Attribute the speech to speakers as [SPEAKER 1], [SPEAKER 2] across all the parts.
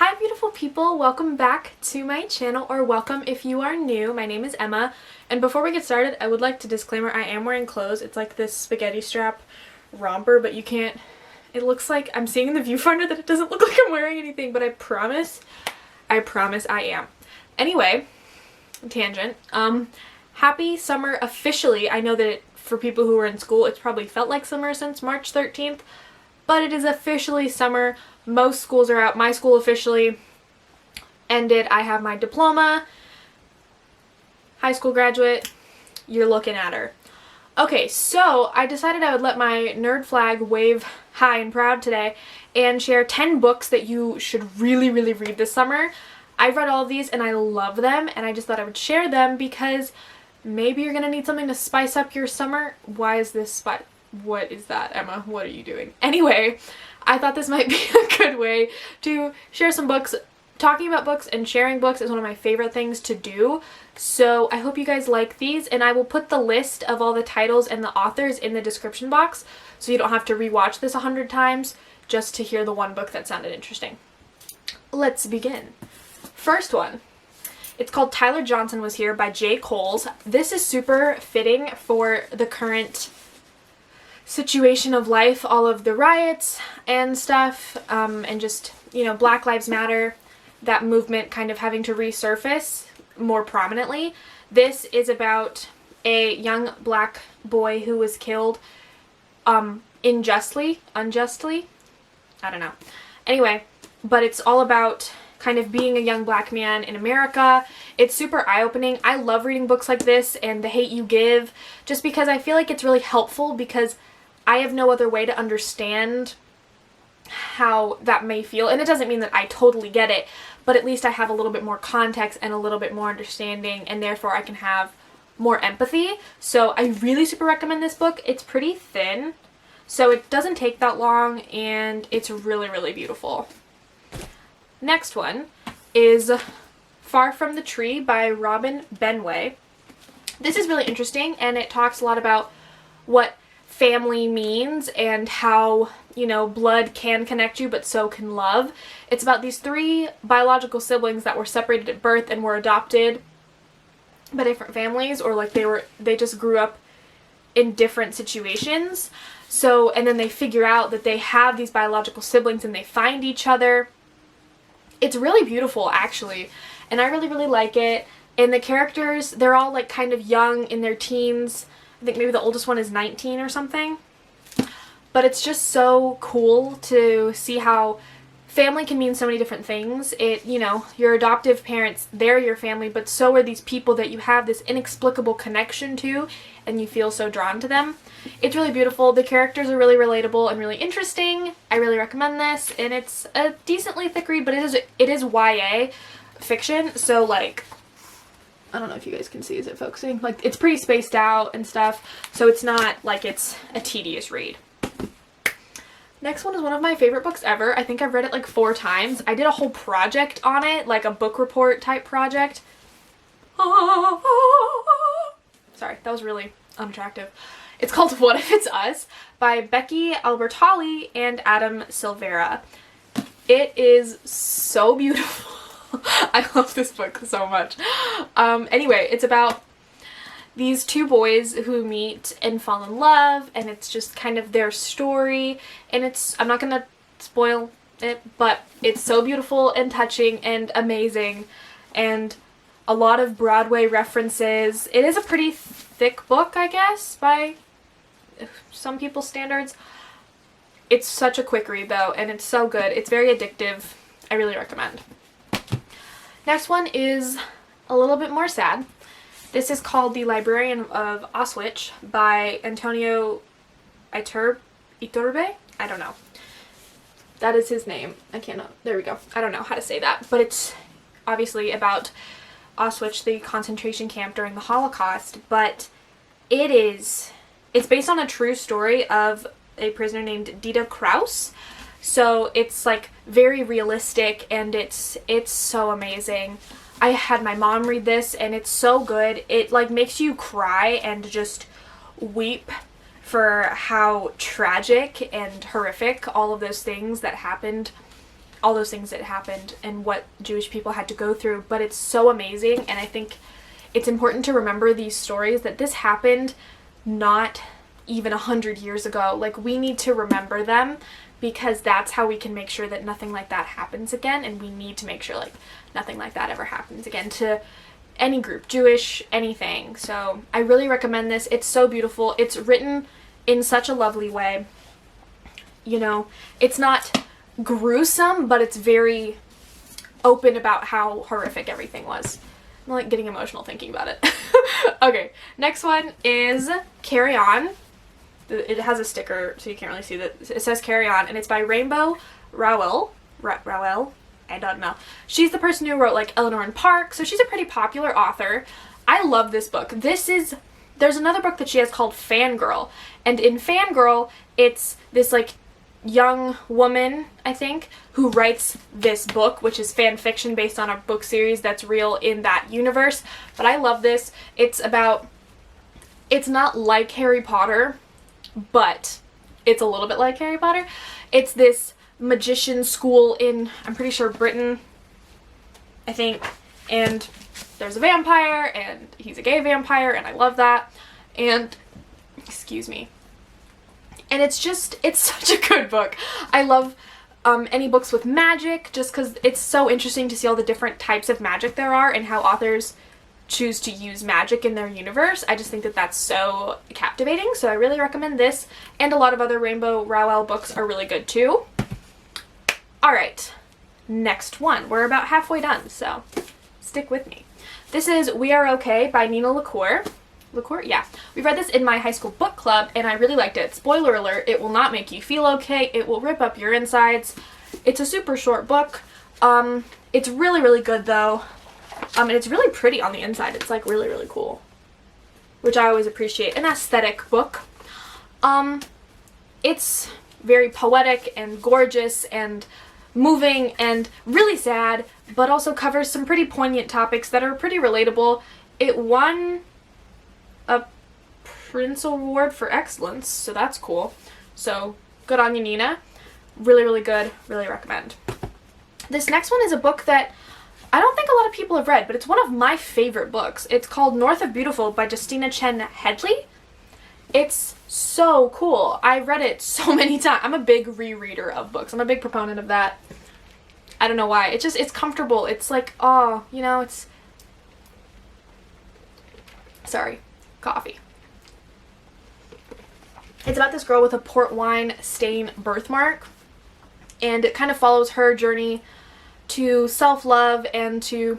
[SPEAKER 1] Hi beautiful people, welcome back to my channel, or welcome if you are new. My name is Emma, and before we get started I would like to disclaimer I am wearing clothes. It's like this spaghetti strap romper, but you can't, it looks like I'm seeing in the viewfinder that it doesn't look like I'm wearing anything, but I promise I am. Anyway, tangent. Happy summer officially. I know that for people who are in school it's probably felt like summer since March 13th, but it is officially summer. Most schools are out. My school officially ended. I have my diploma. High school graduate. You're looking at her. Okay, so I decided I would let my nerd flag wave high and proud today and share 10 books that you should really read this summer. I've read all of these and I love them, and I just thought I would share them because maybe you're gonna need something to spice up your summer. Why is this what is that, Emma? What are you doing? Anyway, I thought this might be a good way to share some books. Talking about books and sharing books is one of my favorite things to do, so I hope you guys like these, and I will put the list of all the titles and the authors in the description box so you don't have to rewatch this 100 times just to hear the one book that sounded interesting. Let's begin. First one. It's called Tyler Johnson Was Here by J. Coles. This is super fitting for the current situation of life, all of the riots and stuff, and just, you know, Black Lives Matter, that movement kind of having to resurface more prominently. This is about a young black boy who was killed unjustly, I don't know. Anyway, but it's all about kind of being a young black man in America. It's super eye-opening. I love reading books like this and The Hate U Give, just because I feel like it's really helpful, because I have no other way to understand how that may feel. And it doesn't mean that I totally get it, but at least I have a little bit more context and a little bit more understanding, and therefore I can have more empathy. So I really super recommend this book. It's pretty thin, so it doesn't take that long, and it's really beautiful. Next one is Far From the Tree by Robin Benway. This is really interesting, and it talks a lot about what family means and how, you know, blood can connect you, but so can love. It's about these 3 biological siblings that were separated at birth and were adopted by different families, or like they just grew up in different situations. So, and then they figure out that they have these biological siblings and they find each other. It's really beautiful, actually, and I really like it. And the characters, they're all like kind of young, in their teens. I think maybe the oldest one is 19 or something. But it's just so cool to see how family can mean so many different things. It, you know, your adoptive parents, they're your family, but so are these people that you have this inexplicable connection to, and you feel so drawn to them. It's really beautiful. The characters are really relatable and really interesting. I really recommend this, and it's a decently thick read, but it is YA fiction, so like, I don't know if you guys can see, is it focusing? Like, it's pretty spaced out and stuff, so it's not like it's a tedious read. Next one is one of my favorite books ever. I think I've read it like 4 times. I did a whole project on it, like a book report type project. Sorry, that was really unattractive. It's called What If It's Us by Becky, Albertalli, and Adam Silvera. It is so beautiful. I love this book so much. Anyway, it's about these 2 boys who meet and fall in love, and it's just kind of their story, and I'm not gonna spoil it, but it's so beautiful and touching and amazing, and a lot of Broadway references. It is a pretty thick book, I guess, by some people's standards. It's such a quick read though, and it's so good. It's very addictive. I really recommend. Next one is a little bit more sad. This is called The Librarian of Auschwitz by Antonio Iturbe? I don't know. That is his name. I cannot. There we go. I don't know how to say that. But it's obviously about Auschwitz, the concentration camp during the Holocaust. But it's based on a true story of a prisoner named Dita Kraus. So it's like very realistic, and it's so amazing. I had my mom read this, and it's so good. It like makes you cry and just weep for how tragic and horrific all of those things that happened all those things that happened and what Jewish people had to go through, but it's so amazing, and I think it's important to remember these stories, that this happened not even 100 years ago. Like, we need to remember them, because that's how we can make sure that nothing like that happens again, and we need to make sure, like, nothing like that ever happens again to any group, Jewish, anything. So I really recommend this. It's so beautiful. It's written in such a lovely way. You know, it's not gruesome, but it's very open about how horrific everything was. I'm like getting emotional thinking about it. Okay, next one is Carry On. It has a sticker, so you can't really see that. It says Carry On, and it's by Rainbow Rowell. Rowell? I don't know. She's the person who wrote, like, Eleanor and Park, so she's a pretty popular author. I love this book. There's another book that she has called Fangirl, and in Fangirl, it's this, like, young woman, I think, who writes this book, which is fan fiction based on a book series that's real in that universe. But I love this. It's not like Harry Potter, but it's a little bit like Harry Potter. It's this magician school in, I'm pretty sure, Britain, I think, and there's a vampire, and he's a gay vampire, and I love that, and, excuse me, and it's such a good book. I love any books with magic, just because it's so interesting to see all the different types of magic there are, and how authors choose to use magic in their universe. I just think that that's so captivating, so I really recommend this, and a lot of other Rainbow Rowell books are really good too. Alright, next one. We're about halfway done, so stick with me. This is We Are Okay by Nina LaCour. LaCour? Yeah. We read this in my high school book club, and I really liked it. Spoiler alert, it will not make you feel okay. It will rip up your insides. It's a super short book. It's really, really good, though. And it's really pretty on the inside. It's, like, really, really cool, which I always appreciate. An aesthetic book. It's very poetic and gorgeous and moving and really sad, but also covers some pretty poignant topics that are pretty relatable. It won a Prince Award for Excellence, so that's cool. So good on you, Nina. Really, really good. Really recommend. This next one is a book that I don't think a lot of people have read, but it's one of my favorite books. It's called North of Beautiful by Justina Chen Headley. It's so cool. I read it so many times. I'm a big rereader of books. I'm a big proponent of that. I don't know why. It's comfortable. It's like, oh, you know, it's... Sorry. Coffee. It's about this girl with a port wine stain birthmark, and it kind of follows her journey to self-love and to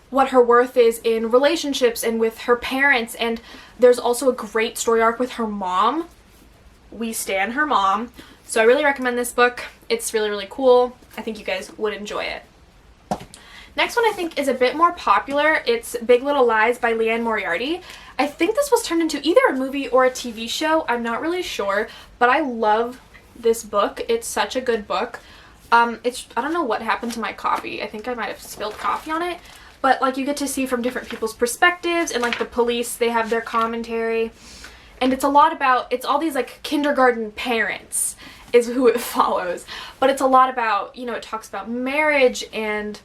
[SPEAKER 1] what her worth is in relationships and with her parents, and there's also a great story arc with her mom. We stan her mom. So I really recommend this book. It's really, really cool. I think you guys would enjoy it. Next one I think is a bit more popular. It's Big Little Lies by Liane Moriarty. I think this was turned into either a movie or a TV show. I'm not really sure, but I love this book. It's such a good book. I don't know what happened to my coffee. I think I might have spilled coffee on it. But, like, you get to see from different people's perspectives, and, like, the police, they have their commentary. And it's a lot about, it's all these, like, kindergarten parents is who it follows. But it's a lot about, you know, it talks about marriage, and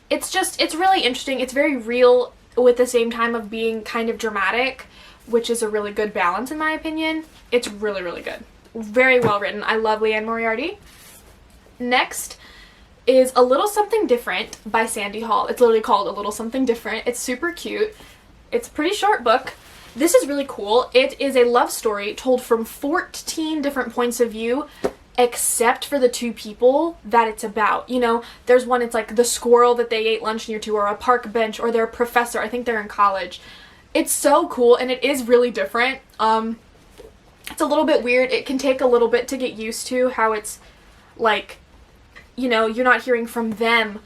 [SPEAKER 1] it's really interesting. It's very real with the same time of being kind of dramatic, which is a really good balance in my opinion. It's really, really good. Very well written. I love Liane Moriarty. Next is A Little Something Different by Sandy Hall. It's literally called A Little Something Different. It's super cute. It's a pretty short book. This is really cool. It is a love story told from 14 different points of view, except for the two people that it's about. You know, there's one, it's like the squirrel that they ate lunch near to, or a park bench, or their professor. I think they're in college. It's so cool, and it is really different. It's a little bit weird. It can take a little bit to get used to how it's like, you know, you're not hearing from them,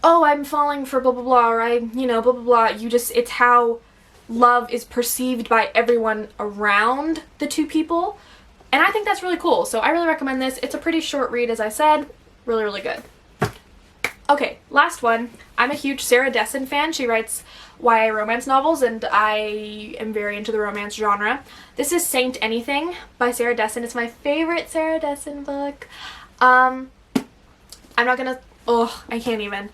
[SPEAKER 1] oh, I'm falling for blah, blah, blah, or you know, blah, blah, blah. It's how love is perceived by everyone around the two people. And I think that's really cool. So I really recommend this. It's a pretty short read, as I said. Really, really good. Okay, last one. I'm a huge Sarah Dessen fan. She writes YA romance novels, and I am very into the romance genre. This is Saint Anything by Sarah Dessen. It's my favorite Sarah Dessen book. I'm not gonna, oh, I can't even.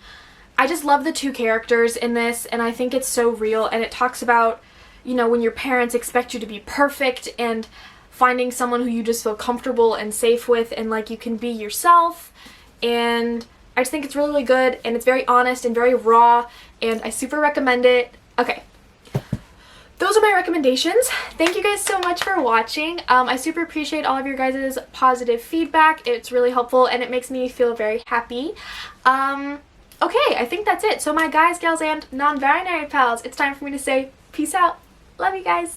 [SPEAKER 1] I just love the two characters in this, and I think it's so real, and it talks about, you know, when your parents expect you to be perfect and finding someone who you just feel comfortable and safe with and like you can be yourself. And I just think it's really, really good, and it's very honest and very raw, and I super recommend it. Okay. Those are my recommendations. Thank you guys so much for watching. I super appreciate all of your guys' positive feedback. It's really helpful and it makes me feel very happy. Okay, I think that's it. So my guys, gals, and non-binary pals, it's time for me to say peace out. Love you guys.